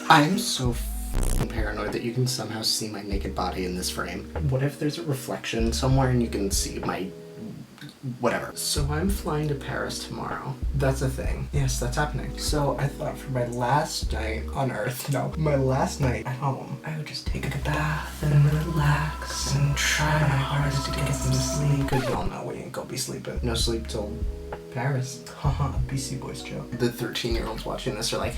I'm so paranoid that you can somehow see my naked body in this frame. What if there's a reflection somewhere and you can see my whatever. So I'm flying to Paris tomorrow. That's a thing. Yes, that's happening. So I thought for my last night on Earth, no, my last night at home, I would just take a bath and relax and try my hardest to get some sleep. Cause y'all know we ain't gonna be sleeping. No sleep till Paris. Haha, BC Boys joke. The 13-year-olds watching this are like,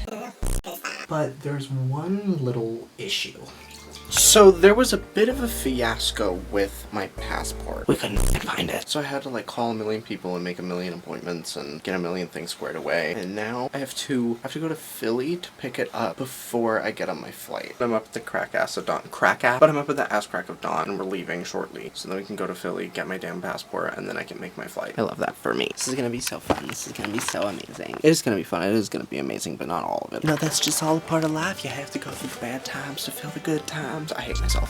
but there's one little issue. So there was a bit of a fiasco with my passport. We couldn't find it. So I had to call a million people and make a million appointments and get a million things squared away. And now I have to go to Philly to pick it up before I get on my flight. I'm up at the but I'm up at the ass crack of dawn and we're leaving shortly. So then we can go to Philly, get my damn passport, and then I can make my flight. I love that for me. This is gonna be so fun. This is gonna be so amazing. It is gonna be fun. It is gonna be amazing, but not all of it. You know, that's just all a part of life. You have to go through the bad times to feel the good times. I hate myself.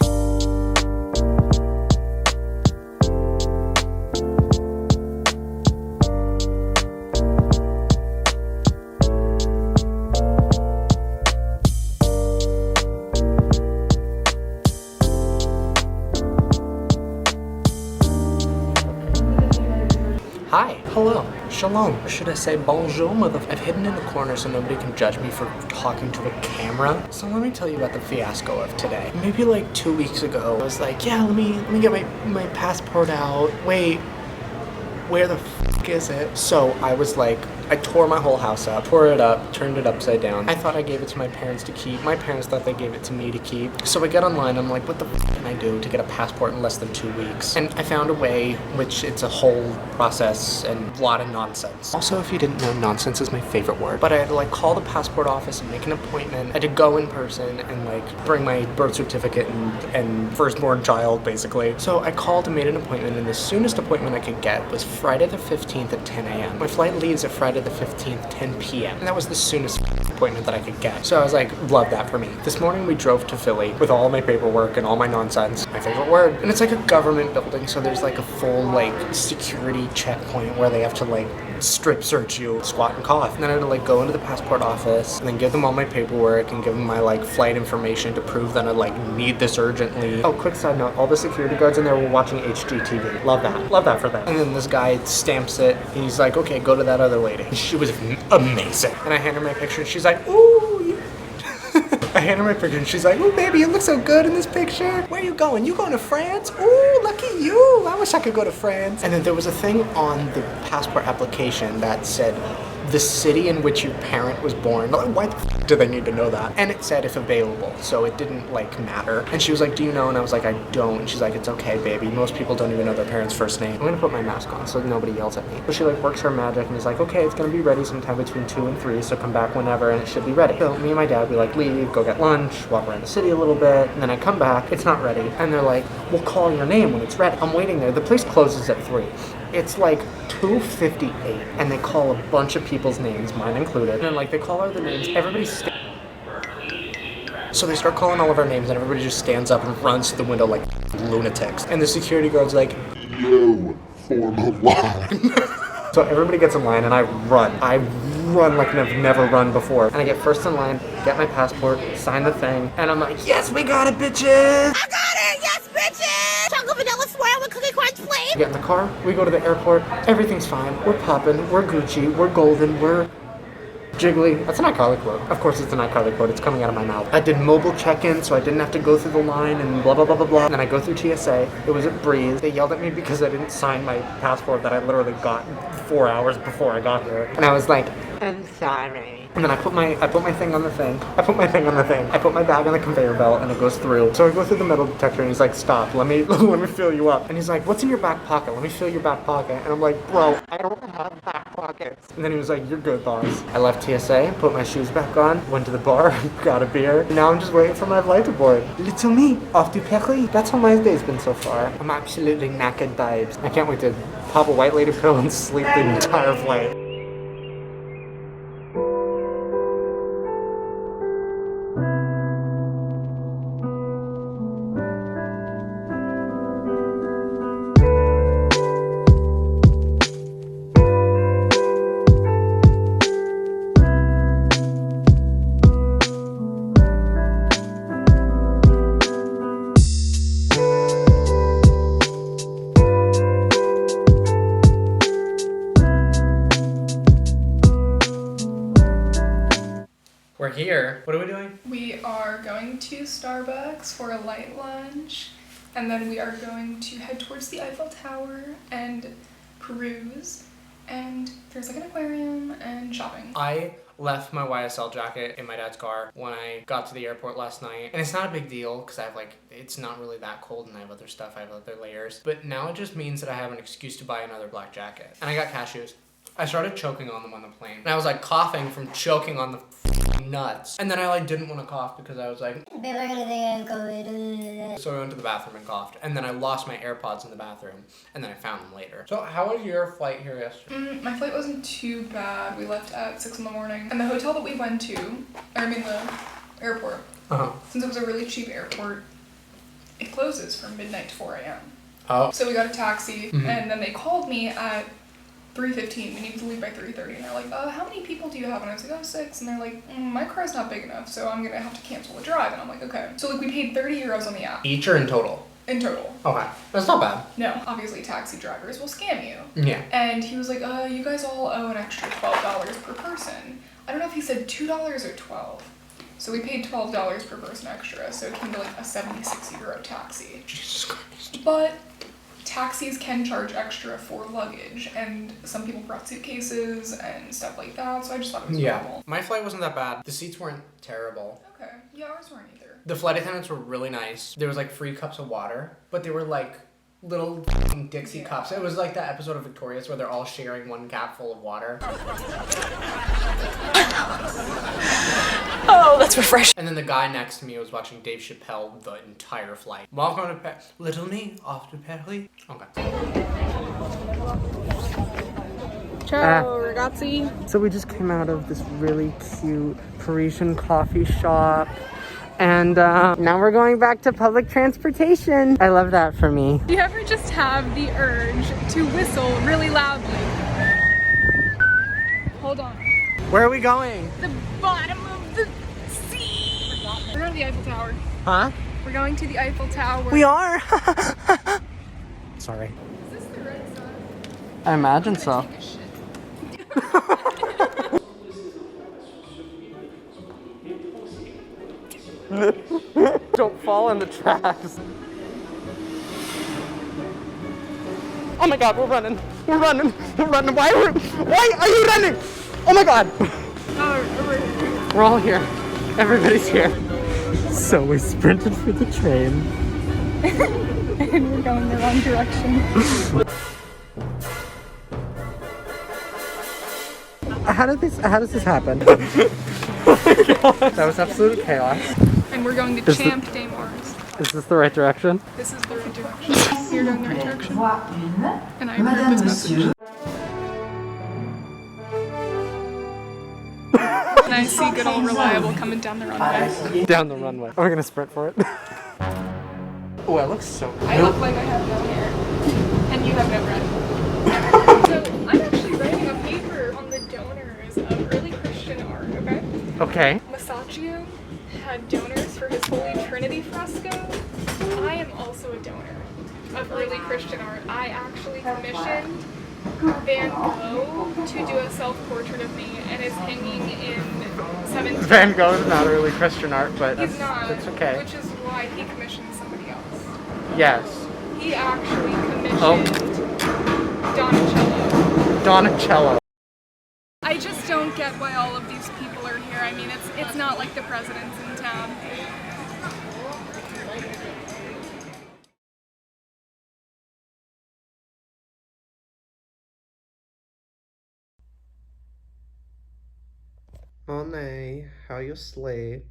Hi, hello, shalom, or should I say bonjour, I've hidden in the corner so nobody can judge me for talking to a camera. So let me tell you about the fiasco of today. Maybe 2 weeks ago, I was like, yeah, let me get my passport out. Wait, where the f is it? So I was I tore my whole house up, tore it up, turned it upside down. I thought I gave it to my parents to keep. My parents thought they gave it to me to keep. So I get online, I'm like, what the f can I do to get a passport in less than 2 weeks? And I found a way, which it's a whole process and a lot of nonsense. Also, if you didn't know, nonsense is my favorite word. But I had to call the passport office and make an appointment. I had to go in person and bring my birth certificate and firstborn child, basically. So I called and made an appointment, and the soonest appointment I could get was Friday the 15th at 10 a.m. My flight leaves at Friday the 15th, 10 p.m. And that was the soonest appointment that I could get. So I was like, love that for me. This morning we drove to Philly with all my paperwork and all my nonsense. My favorite word. And it's a government building, so there's a full security checkpoint where they have to strip search you, squat and cough. And then I had to go into the passport office and then give them all my paperwork and give them my flight information to prove that I need this urgently. Oh, quick side note, all the security guards in there were watching HGTV. Love that. Love that for them. And then this guy stamps it and he's like, okay, go to that other lady. She was amazing. And I hand her my picture and she's like, ooh. I hand her my picture and she's like, ooh, baby, you look so good in this picture. Where are you going? You going to France? Ooh, lucky you. I wish I could go to France. And then there was a thing on the passport application that said, the city in which your parent was born. Why the f do they need to know that? And it said if available, so it didn't matter. And she was like, do you know? And I was like, I don't. And she's like, it's okay, baby. Most people don't even know their parents' first name. I'm gonna put my mask on so nobody yells at me. So she works her magic and is like, okay, it's gonna be ready sometime between 2 and 3, so come back whenever and it should be ready. So me and my dad, we leave, go get lunch, walk around the city a little bit, and then I come back, it's not ready. And they're like, we'll call your name when it's ready. I'm waiting there. The place closes at 3. It's 2:58, and they call a bunch of people's names, mine included. And then they call all the names. Everybody's so they start calling all of our names, and everybody just stands up and runs to the window like lunatics. And the security guard's like, yo, form a line. So everybody gets in line, and I run like I've never run before. And I get first in line, get my passport, sign the thing, and I'm like, yes, we got it, bitches! I got it, yes, bitches! Chocolate vanilla swirl with cookie crunch flame! We get in the car, we go to the airport, everything's fine, we're poppin', we're Gucci, we're golden, we're jiggly. That's an iCarly quote. Of course it's an iCarly quote, it's coming out of my mouth. I did mobile check-in, so I didn't have to go through the line and blah, blah, blah, blah, blah. And then I go through TSA. It was at Breeze. They yelled at me because I didn't sign my passport that I literally got 4 hours before I got here. And I was like, I'm sorry. And then I put my thing on the thing. I put my bag on the conveyor belt and it goes through. So I go through the metal detector and he's like, stop, let me fill you up. And he's like, what's in your back pocket? Let me fill your back pocket. And I'm like, bro, I don't have back pockets. And then he was like, you're good, boss. I left TSA, put my shoes back on, went to the bar, got a beer. And now I'm just waiting for my flight to board. Little me, off to Paris. That's how my day's been so far. I'm absolutely knackered, babes. I can't wait to pop a white lady pill and sleep the entire flight. here. What are we doing? We are going to Starbucks for a light lunch, and then we are going to head towards the Eiffel Tower and peruse, and there's like an aquarium and shopping. I left my YSL jacket in my dad's car when I got to the airport last night. And it's not a big deal because I have it's not really that cold and I have other stuff, I have other layers. But now it just means that I have an excuse to buy another black jacket. And I got cashews. I started choking on them on the plane. And I was coughing from choking on the nuts. And then I didn't want to cough because I was like, people are gonna think I have COVID. So I went to the bathroom and coughed. And then I lost my AirPods in the bathroom. And then I found them later. So how was your flight here yesterday? My flight wasn't too bad. We left at 6 in the morning. And the hotel that we went to, the airport, since it was a really cheap airport, it closes from midnight to 4 a.m. Oh. So we got a taxi, and then they called me at 3:15. We needed to leave by 3:30. And they're like, how many people do you have? And I was like, 6. And they're like, my car's not big enough, so I'm gonna have to cancel the drive. And I'm like, okay. So we paid 30 euros on the app. Each or in total? In total. Okay. That's not bad. No, obviously taxi drivers will scam you. Yeah. And he was like, you guys all owe an extra $12 per person. I don't know if he said $2 or 12. So we paid $12 per person extra, so it came to a 76 euro taxi. Jesus Christ. But taxis can charge extra for luggage, and some people brought suitcases and stuff like that, so I just thought it was normal. My flight wasn't that bad. The seats weren't terrible. Okay, yeah, ours weren't either. The flight attendants were really nice. There was free cups of water, but they were little Dixie cups. It was like that episode of Victorious where they're all sharing one cap full of water. Oh, that's refreshing. And then the guy next to me was watching Dave Chappelle the entire flight. Welcome to Paris. Little me off to Paris. Okay. Ciao, ragazzi. So we just came out of this really cute Parisian coffee shop. And now we're going back to public transportation. I love that for me. Do you ever just have the urge to whistle really loudly? Hold on. Where are we going? The bottom of the sea. We're going to the Eiffel Tower. Huh? We're going to the Eiffel Tower. We are. Sorry. Is this the right side? I imagine so. Take a shit. Don't fall in the tracks. Oh my god, we're running. We're running. We're running. Why are you running? Oh my god. We're all here. Everybody's here. So we sprinted for the train. And we're going the wrong direction. How does this happen? Oh my god. That was absolute chaos. And we're going to Champ de Mars. Is this the right direction? This is the right direction. You're going the right direction. And I approve this message. And I see good old Reliable coming down the runway. Down the runway. Are we gonna sprint for it? Oh, it looks so good. I look like I have no hair. And you have no breath. So I'm actually writing a paper on the donors of early Christian art, okay? Okay. Masaccio had donors for his Holy Trinity fresco. I am also a donor of early Christian art. I actually commissioned Van Gogh to do a self-portrait of me, and is hanging in 17. Van Gogh is not really Christian art, but He's not, that's okay. which is why he commissioned somebody else. Yes. He actually commissioned Donatello. Donatello. I just don't get why all of these people are here. I mean, it's not like the president's in town. Monet, how you sleep?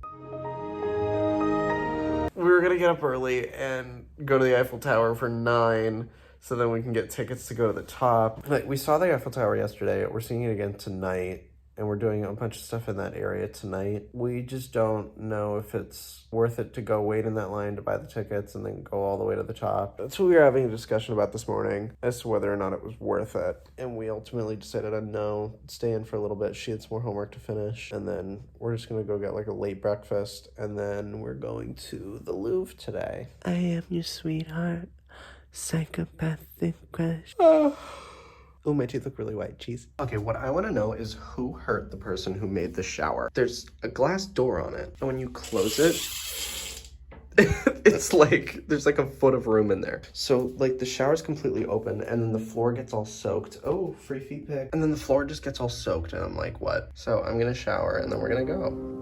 We were gonna get up early and go to the Eiffel Tower for 9, so then we can get tickets to go to the top. We saw the Eiffel Tower yesterday. We're seeing it again tonight. And we're doing a bunch of stuff in that area tonight. We just don't know if it's worth it to go wait in that line to buy the tickets and then go all the way to the top. That's what we were having a discussion about this morning as to whether or not it was worth it. And we ultimately decided on no, stay in for a little bit. She had some more homework to finish. And then we're just going to go get a late breakfast. And then we're going to the Louvre today. I am your sweetheart. Psychopathic crush. Oh, my teeth look really white. Cheese. Okay, what I want to know is who hurt the person who made the shower. There's a glass door on it, and when you close it, it's like there's like a foot of room in there. So like the shower's completely open, and then the floor gets all soaked. Oh, free feet pic. And then the floor just gets all soaked, and I'm like, what? So I'm gonna shower, and then we're gonna go.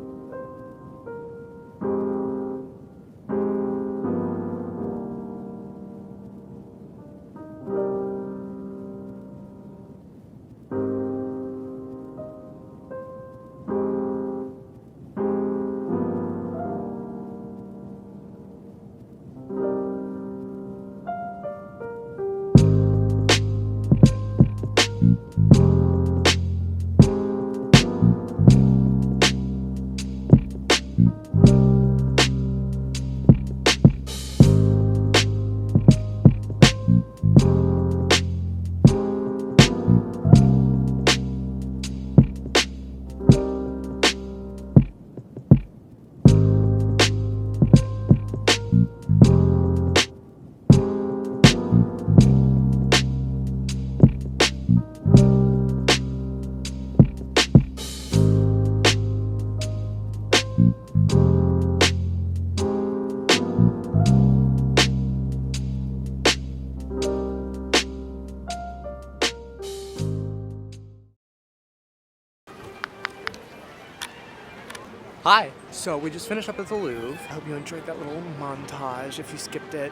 Hi. So we just finished up at the Louvre. I hope you enjoyed that little montage. If you skipped it,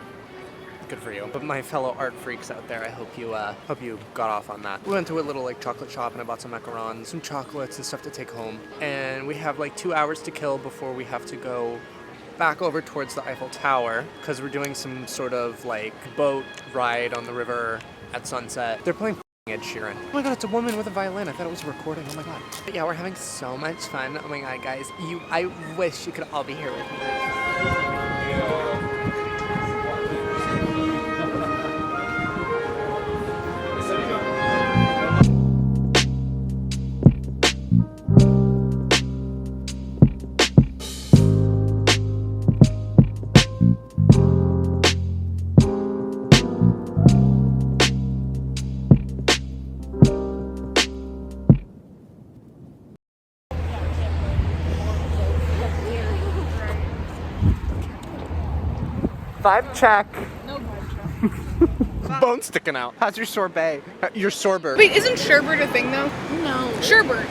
good for you. But my fellow art freaks out there, I hope you got off on that. We went to a little like chocolate shop and I bought some macarons, some chocolates and stuff to take home. And we have like 2 hours to kill before we have to go back over towards the Eiffel Tower because we're doing some sort of like boat ride on the river at sunset. They're playing Ed Sheeran. Oh my god, it's a woman with a violin. I thought it was a recording. Oh my god. But yeah, we're having so much fun. Oh my god, guys. I wish you could all be here with me. Vibe check. No vibe check. Bone sticking out. How's your sorbet? Your sorbet. Wait, isn't sherbet a thing though? No. Sherbet.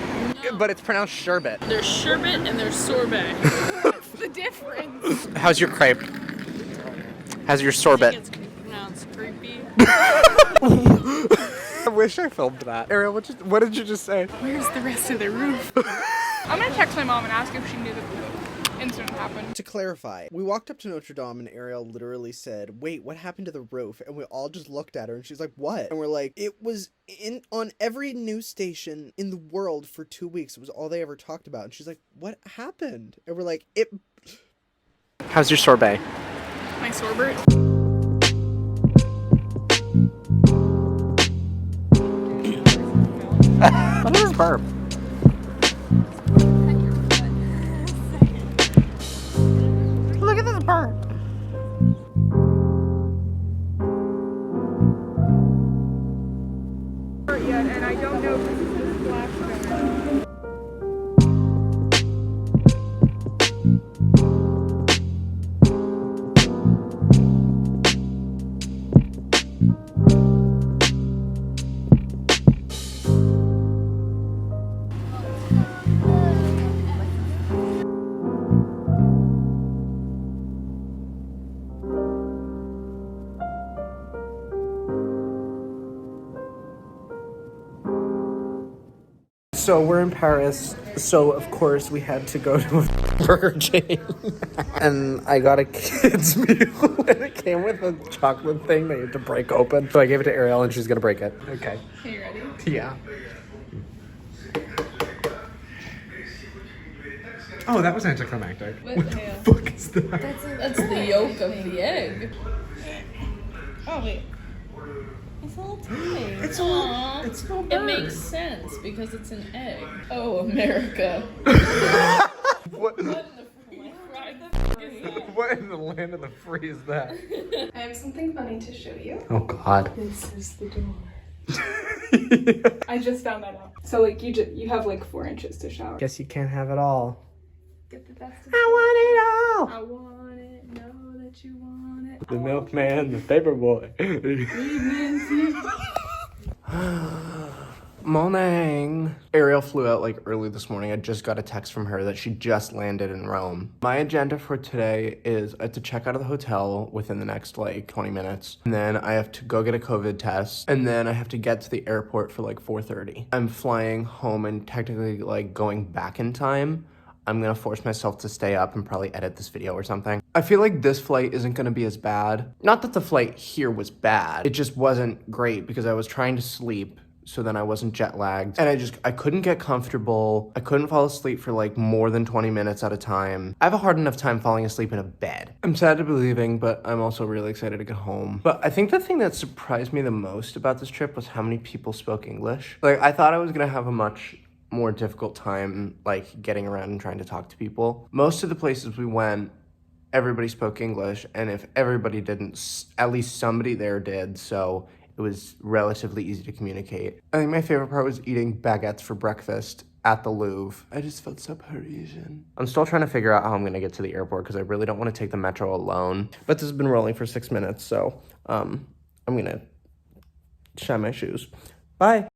But it's pronounced sherbet. There's sherbet and there's sorbet. What's the difference? How's your crepe? How's your I sorbet? think it's pronounced creepy. I wish I filmed that. Ariel, what did you just say? Where's the rest of the roof? I'm gonna text my mom and ask if she knew that the incident happened. To clarify, we walked up to Notre Dame and Ariel literally said, wait, what happened to the roof? And we all just looked at her and she's like, what? And we're like, it was on every news station in the world for 2 weeks. It was all they ever talked about. And she's like, what happened? And we're like, How's your sorbet? My sorbet. What is this burp? Look at this burp. Yet, and I don't know if this is the splash zone. So we're in Paris, so of course we had to go to a burger chain. And I got a kid's meal, and it came with a chocolate thing that you had to break open. So I gave it to Ariel, and she's gonna break it. Okay. Are you ready? Yeah. Oh, that was anticlimactic. What the hell? Fuck is that? That's the yolk of the egg. Oh wait. It's all tiny. It's no It bird. makes sense because it's an egg. Oh, America. What? What in the free fried the fuck is that? What in the land of the free is that? I have something funny to show you. Oh God. This is the door. I just found that out. So like you have like 4 inches to shower. Guess you can't have it all. Get the best of I want it all. I want it, know that you want it. The milkman, the paper boy. Morning. Ariel flew out like early this morning. I just got a text from her that she just landed in Rome. My agenda for today is I have to check out of the hotel within the next like 20 minutes. And then I have to go get a COVID test. And then I have to get to the airport for like 4:30. I'm flying home and technically like going back in time. I'm gonna force myself to stay up and probably edit this video or something. I feel like this flight isn't gonna be as bad. Not that the flight here was bad. It just wasn't great because I was trying to sleep, so then I wasn't jet lagged. And I couldn't get comfortable. I couldn't fall asleep for like more than 20 minutes at a time. I have a hard enough time falling asleep in a bed. I'm sad to be leaving, but I'm also really excited to get home. But I think the thing that surprised me the most about this trip was how many people spoke English. Like, I thought I was gonna have a much more difficult time like getting around and trying to talk to people. Most of the places we went, everybody spoke English, and if everybody didn't, at least somebody there did, so it was relatively easy to communicate. I think my favorite part was eating baguettes for breakfast at the Louvre. I just felt so Parisian. I'm still trying to figure out how I'm gonna get to the airport because I really don't want to take the metro alone. But this has been rolling for 6 minutes, so I'm gonna shine my shoes. Bye.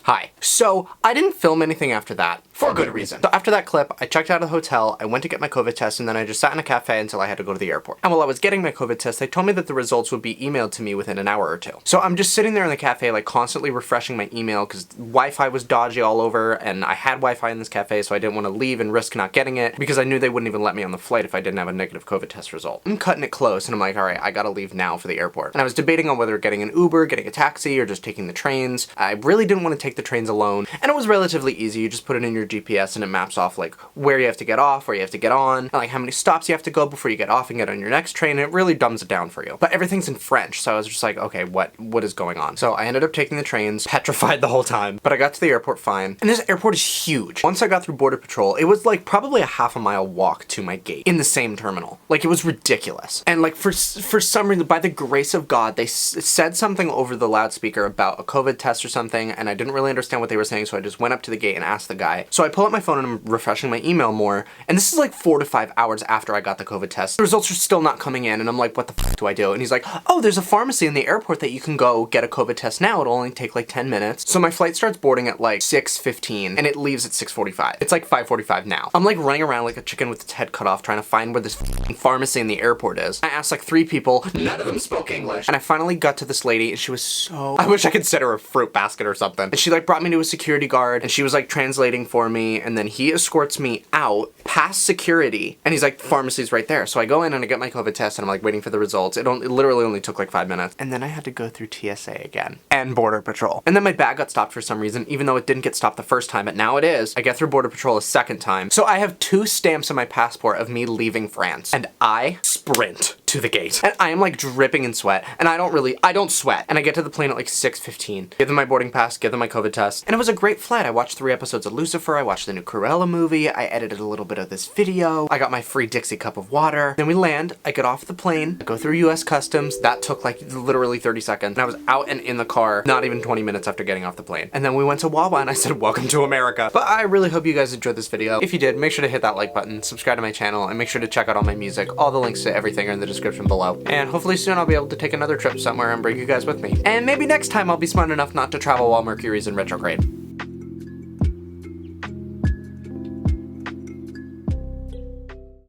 Hi. So, I didn't film anything after that, for good reason. So after that clip, I checked out of the hotel, I went to get my COVID test, and then I just sat in a cafe until I had to go to the airport. And while I was getting my COVID test, they told me that the results would be emailed to me within an hour or two. So I'm just sitting there in the cafe, like constantly refreshing my email, because Wi-Fi was dodgy all over, and I had Wi-Fi in this cafe, so I didn't want to leave and risk not getting it, because I knew they wouldn't even let me on the flight if I didn't have a negative COVID test result. I'm cutting it close, and I'm like, all right, I gotta leave now for the airport. And I was debating on whether getting an Uber, getting a taxi, or just taking the trains. I really didn't want to take the trains alone, and it was relatively easy. You just put it in your GPS and it maps off like where you have to get off, where you have to get on, and like how many stops you have to go before you get off and get on your next train, and it really dumbs it down for you. But everything's in French, so I was just like, okay, what is going on? So I ended up taking the trains, petrified the whole time, but I got to the airport fine. And this airport is huge. Once I got through Border Patrol, it was like probably a half-a-mile walk to my gate in the same terminal. Like, it was ridiculous. And like for some reason, by the grace of God, they said something over the loudspeaker about a COVID test or something, and I didn't really understand what they were saying, so I just went up to the gate and asked the guy. So I pull up my phone and I'm refreshing my email more, and this is like 4 to 5 hours after I got the COVID test. The results are still not coming in, and I'm like, what the fuck do I do? And he's like, oh, there's a pharmacy in the airport that you can go get a COVID test now. It'll only take like 10 minutes. So my flight starts boarding at like 6:15 and it leaves at 6:45. It's like 5:45 now. I'm like running around like a chicken with its head cut off trying to find where this pharmacy in the airport is. I asked like 3 people, none of them spoke English. And I finally got to this lady, and she was so... I wish I could send her a fruit basket or something. And she like brought me to a security guard, and she was like translating for me, and then he escorts me out past security, and he's like, pharmacy's right there. So I go in and I get my COVID test, and I'm like waiting for the results. It literally only took like 5 minutes. And then I had to go through TSA again and Border Patrol. And then my bag got stopped for some reason, even though it didn't get stopped the first time, but now it is. I get through Border Patrol a second time. So I have 2 stamps on my passport of me leaving France, and I sprint to the gate. And I am like dripping in sweat, and I don't sweat. And I get to the plane at like 6:15. Give them my boarding pass, give them my COVID test. And it was a great flight. I watched 3 episodes of Lucifer, I watched the new Cruella movie, I edited a little bit of this video, I got my free Dixie cup of water. Then we land, I get off the plane, I go through US Customs, that took like literally 30 seconds, and I was out and in the car not even 20 minutes after getting off the plane. And then we went to Wawa, and I said, welcome to America. But I really hope you guys enjoyed this video. If you did, make sure to hit that like button, subscribe to my channel, and make sure to check out all my music. All the links to everything are in the description below. And hopefully soon I'll be able to take another trip somewhere and bring you guys with me. And maybe next time I'll be smart enough not to travel while Mercury's in retrograde.